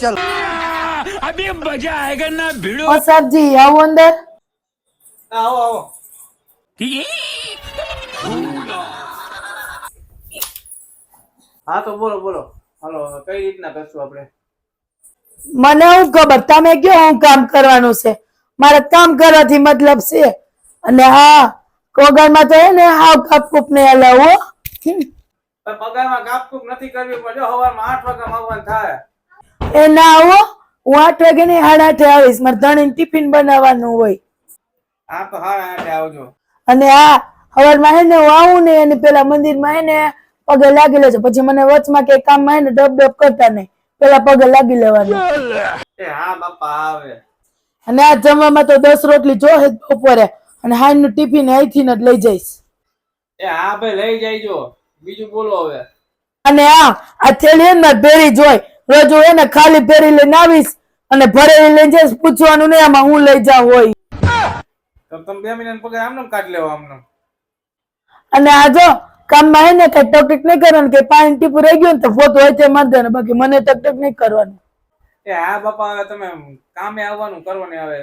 चलो अभी मजा आएगा ना भिड़ो और सब्जी आओ अंदर આવો આવો હા તો બોલો બોલો હાલો કઈ રીતના કરશું આપણે મને હું ખબર તમે કયો હું કામ કરવાનું છે મારે કામ કરવાથી મતલબ છે અને હા કોગળમાં તો હે ને હાવ કાપકૂપ ને હલાવો પણ પગારમાં કાપકૂપ નથી કરવી પણ જો સવારમાં 8 વાગ્યામાં આવવાનું થાય એ ના આવો હું 8 વાગે ને 8:30 આવીશ મારે ધણીને ટિફિન બનાવવાનું હોય હા તો હારા હારે આવજો અને હા સવારમાં હે ને હું આવું ને અને પેલા મંદિરમાં હે ને પગે લાગી લેજો પછી મને વચમાં કઈ કામમાં હે ને ડબ ડબ કરતા નહીં પેલા પગે લાગી લેવાનું એ હા બાપા આવે અને આ જમવામાં તો 10 રોટલી જોહે જ બપોરે અને હાઈનું ટિફિન અહીંથી જ લઈ જઈશ એ હા ભાઈ લઈ જાયજો બીજું બોલો હવે અને હા આ થેલી એમ ભેરી જોઈ રોજ હું એને ખાલી ભેરી લઈને આવીશ અને ભરેલી લઈને જઈશ પૂછવાનું નહીં આમાં હું લઈ જાઉં હોય તો તમે 2 મહિનાનો પગાર આમને કાઢ લેવો આમને અને આ જો કામમાં હે ને કઈ ટકટક નહીં કરવાનું કે પાણી ટીપું રહી ગયું ને તો ફોટો હોય તે મારી દેવાનું બાકી મને ટકટક નહીં કરવાનું એ હા બાપા હવે તમે કામે આવવાનું કરવાની આવે